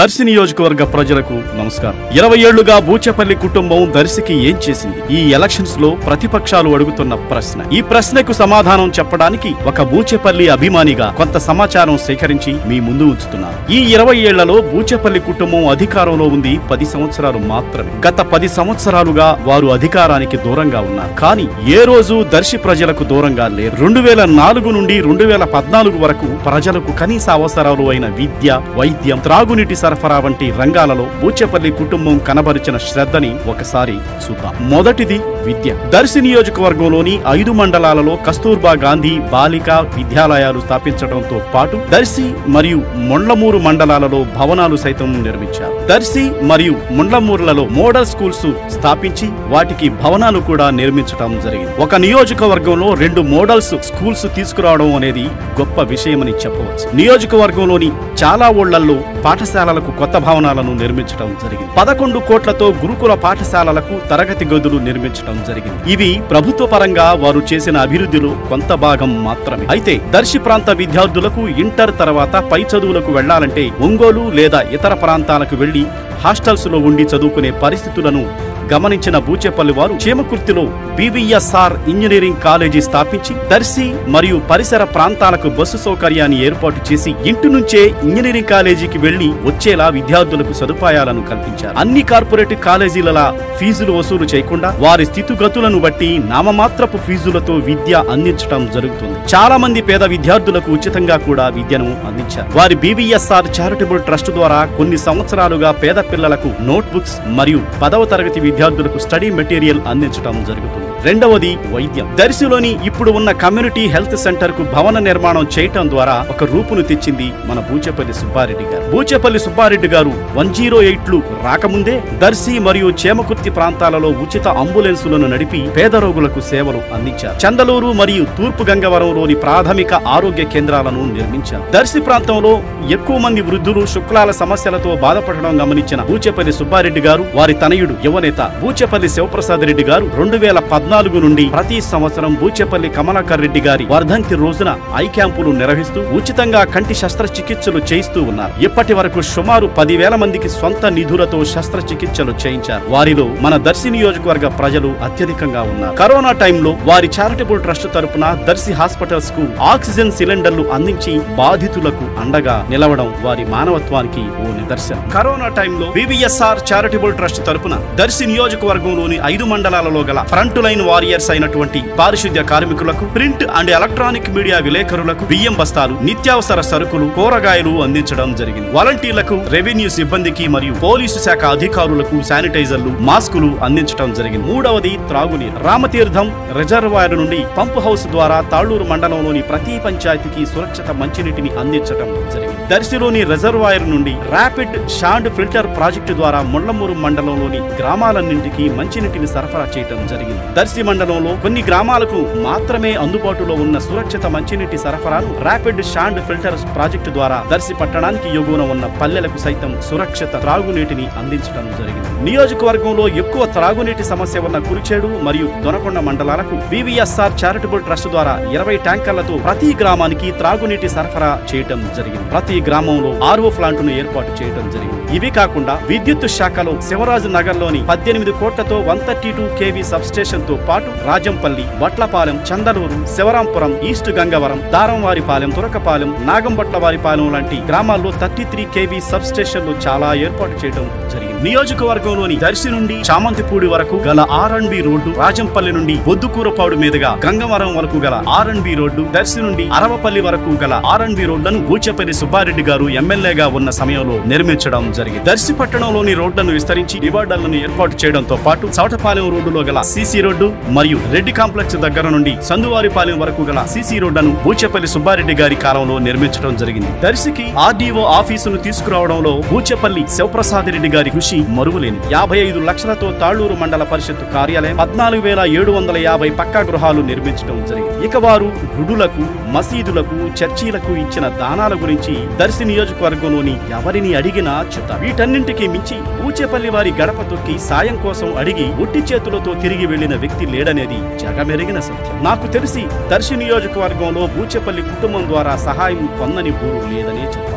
దర్శి నియోజకవర్గ ప్రజలకు నమస్కారం. 20 ఏళ్లుగా బూచేపల్లి కుటుంబం దర్శికి ఏం చేసింది? ఈ ఎలక్షన్స్ లో ప్రతిపక్షాలు అడుగుతున్న ప్రశ్న. ఈ ప్రశ్నకు సమాధానం చెప్పడానికి ఒక బూచేపల్లి అభిమానిగా కొంత సమాచారం సేకరించి మీ ముందు ఉంచుతున్నాను. ఈ 20 ఏళ్లలో బూచేపల్లి కుటుంబం అధికారంలో ఉంది 10 సంవత్సరాలు మాత్రమే. గత 10 సంవత్సరాలుగా వారు అధికారానికి దూరంగా ఉన్నారు. కానీ ఏ రోజు దర్శి ప్రజలకు దూరంగా లేరు. 2004 నుండి 2014 వరకు ప్రజలకు కనీస అవసరాలు అయిన విద్య, వైద్యం, త్రాగునీటి సరఫరా వంటి రంగాలలో బూచేపల్లి కుటుంబం కనబరిచిన శ్రద్ధని ఒకసారి చూద్దాం. మొదటిది విద్య. దర్శి నియోజకవర్గంలోని 5 మండలాలలో కస్తూర్బా గాంధీ బాలికా విద్యాలయాలు స్థాపించడంతో పాటు దర్శి మరియు మొండ్లమూరు మండలాలలో భవనాలు సైతం నిర్మించారు. దర్శి మరియు మొండ్లమూరులలో మోడల్ స్కూల్స్ స్థాపించి వాటికి భవనాలు కూడా నిర్మించడం జరిగింది. ఒక నియోజకవర్గంలో 2 మోడల్స్ స్కూల్స్ తీసుకురావడం అనేది గొప్ప విషయమని చెప్పవచ్చు. నియోజకవర్గంలోని చాలా ఊళ్లలో పాఠశాలలకు కొత్త భవనాలను నిర్మించడం జరిగింది. 11 కోట్లతో గురుకుల పాఠశాలలకు తరగతి గదులు నిర్మించడం జరిగింది. ఇవి ప్రభుత్వ పరంగా వారు చేసిన అభివృద్ధిలో కొంత భాగం మాత్రమే. అయితే దర్శి ప్రాంత విద్యార్థులకు ఇంటర్ తర్వాత పై చదువులకు వెళ్లాలంటే ఒంగోలు లేదా ఇతర ప్రాంతాలకు వెళ్లి హాస్టల్స్ లో ఉండి చదువుకునే పరిస్థితులను గమనించిన బూచేపల్లి వారు చీమకుర్తిలో బీవీఎస్ఆర్ ఇంజనీరింగ్ కాలేజీ స్థాపించి దర్శి మరియు పరిసర ప్రాంతాలకు బస్సు సౌకర్యాన్ని ఏర్పాటు చేసి ఇంటి నుంచే ఇంజనీరింగ్ కాలేజీకి వెళ్లి వచ్చేలా విద్యార్థులకు సదుపాయాలను కల్పించారు. అన్ని కార్పొరేట్ కాలేజీల ఫీజులు వసూలు చేయకుండా వారి స్థితిగతులను బట్టి నామమాత్రపు ఫీజులతో విద్య అందించడం జరుగుతుంది. చాలా మంది పేద విద్యార్థులకు ఉచితంగా కూడా విద్యను అందించారు. వారి బీవీఎస్ఆర్ చారిటబుల్ ట్రస్ట్ ద్వారా కొన్ని సంవత్సరాలుగా పేద పిల్లలకు నోట్ బుక్స్ మరియు 10వ తరగతి విద్యార్థులకు స్టడీ మెటీరియల్ అందించడం జరుగుతుంది. రెండవది వైద్యం. దర్శిలోని ఇప్పుడు ఉన్న కమ్యూనిటీ హెల్త్ సెంటర్ కు భవన నిర్మాణం చేయటం ద్వారా ఒక రూపును తెచ్చింది మన బూచేపల్లి సుబ్బారెడ్డి గారు. బూచేపల్లి సుబ్బారెడ్డి గారు 108లు రాకముందే దర్శి మరియు చేమకుర్తి ప్రాంతాలలో ఉచిత అంబులెన్సులను నడిపి పేద రోగులకు సేవలు అందించారు. చందలూరు మరియు తూర్పు గంగవరంలోని ప్రాథమిక ఆరోగ్య కేంద్రాలను నిర్మించారు. దర్శి ప్రాంతంలో ఎక్కువ మంది వృద్ధులు శుక్లాల సమస్యలతో బాధపడడం గమనించిన బూచేపల్లి సుబ్బారెడ్డి గారు వారి తనయుడు యువనేత బూచేపల్లి శివప్రసాద్ రెడ్డి గారు 2014 నుండి ప్రతి సంవత్సరం బూచేపల్లి కమలాకర్ రెడ్డి గారి వర్ధంతి రోజున ఐ క్యాంపులు నిర్వహిస్తూ ఉచితంగా కంటి శస్త్రచికిత్సలు చేయిస్తూ ఉన్నారు. ఇప్పటి వరకు సుమారు 10,000 మందికి సొంత నిధులతో శస్త్రచికిత్సలు చేయించారు. వారిలో మన దర్శి నియోజకవర్గ ప్రజలు అత్యధికంగా ఉన్నారు. కరోనా టైంలో వారి చారిటబుల్ ట్రస్ట్ తరపున దర్శి హాస్పిటల్స్ కు ఆక్సిజన్ సిలిండర్లు అందించి బాధితులకు అండగా నిలవడం వారి మానవత్వానికి ఓ నిదర్శనం. కరోనా టైంలో బీవీఎస్ఆర్ చారిటబుల్ ట్రస్ట్ తరపున దర్శి నియోజకవర్గంలోని 5 మండలాలలో గల ఫ్రంట్ లైన్ వారియర్స్ అయినటువంటి పారిశుద్ధ్య కార్మికులకు, ప్రింట్ అండ్ ఎలక్ట్రానిక్ మీడియా విలేకరులకు బియ్యం బస్తాలు, నిత్యావసర సరుకులు, కూరగాయలు అందించడం జరిగింది. వాలంటీర్లకు, రెవెన్యూ సిబ్బందికి మరియు పోలీసు శాఖ అధికారులకు శానిటైజర్లు, మాస్కులు అందించడం జరిగింది. మూడవది త్రాగునీరు. రామతీర్థం రిజర్వాయర్ నుండి పంపు హౌస్ ద్వారా తాళ్లూరు మండలంలోని ప్రతి పంచాయతీకి సురక్షిత మంచినీటిని అందించడం జరిగింది. దర్శిలోని రిజర్వాయర్ నుండి ర్యాపిడ్ షాండ్ ఫిల్టర్ ప్రాజెక్టు ద్వారా మొండ్లమూరు మండలంలోని గ్రామాలన్నింటికి మంచినీటిని సరఫరా చేయడం జరిగింది. దర్శి మండలంలో కొన్ని గ్రామాలకు మాత్రమే అందుబాటులో ఉన్న సురక్షిత మంచినీటి సరఫరాను ర్యాపిడ్ షాండ్ ఫిల్టర్ ప్రాజెక్టు ద్వారా దర్శి పట్టణానికి ఎగువన ఉన్న పల్లెలకు సైతం సురక్షిత త్రాగునీటిని అందించడం జరిగింది. నియోజకవర్గంలో ఎక్కువ త్రాగునీటి సమస్య ఉన్న కురిచేడు మరియు దొనకొండ మండలాలకు బీవీఎస్ఆర్ చారిటబుల్ ట్రస్ట్ ద్వారా 20 ట్యాంకర్లతో ప్రతి గ్రామానికి త్రాగునీటి సరఫరా చేయడం జరిగింది. ప్రతి గ్రామంలో ఆర్ఓ ప్లాంట్ ను ఏర్పాటు చేయడం జరిగింది. ఇవి కాకుండా విద్యుత్ శాఖలో శివరాజు నగర్ లోని 18 కోట్లతో 132 kV సబ్ స్టేషన్ తో పాటు రాజంపల్లి, వట్లపాలెం, చందలూరు, శివరాంపురం, ఈస్ట్ గంగవరం, దారంవారిపాలెం, తురకపాలెం, నాగంబట్లవారిపాలెం లాంటి గ్రామాల్లో 33 kV సబ్ స్టేషన్లు చాలా ఏర్పాటు చేయడం జరిగింది. నియోజకవర్గంలోని దర్శి నుండి చామంతిపూడి వరకు గల R&B రోడ్డు, రాజంపల్లి నుండి బొద్దుకూరపాడు మీదుగా గంగవరం వరకు గల R&B రోడ్డు, దర్శి నుండి అరవపల్లి వరకు గల R&B రోడ్లను బూచేపల్లి సుబ్బారెడ్డి గారు ఎమ్మెల్యేగా ఉన్న సమయంలో నిర్మించడం జరిగింది. దర్శి పట్టణంలోని రోడ్లను విస్తరించి డివైడర్లను ఏర్పాటు చేయడంతో పాటు చౌటపాలెం రోడ్డులో గల సీసీ రోడ్డు మరియు రెడ్డి కాంప్లెక్స్ దగ్గర నుండి సందువారిపాలెం వరకు గల సీసీ రోడ్డును బూచేపల్లి సుబ్బారెడ్డి గారి కాలంలో నిర్మించడం జరిగింది. దర్శికి ఆర్డీఓ ఆఫీసును తీసుకురావడంలో బూచేపల్లి శివప్రసాద్ రెడ్డి గారి కృషి మరువలేని. 55 లక్షలతో తాళ్లూరు మండల పరిషత్తు కార్యాలయం, 14,750 పక్కా గృహాలు నిర్మించడం జరిగింది. ఇక వారు గుడులకు, మసీదులకు, చర్చీలకు ఇచ్చిన దానాల గురించి దర్శి నియోజకవర్గంలోని ఎవరిని అడిగినా చెప్తారు. వీటన్నింటికి మించి బూచేపల్లి వారి గడప తొక్కి సాయం కోసం అడిగి ఒట్టి చేతులతో తిరిగి వెళ్లిన వ్యక్తి లేడనేది జగమెరిగిన సత్యం. నాకు తెలిసి దర్శి నియోజకవర్గంలో బూచేపల్లి కుటుంబం ద్వారా సహాయం పొందని ఊరు లేదనే చెప్తారు.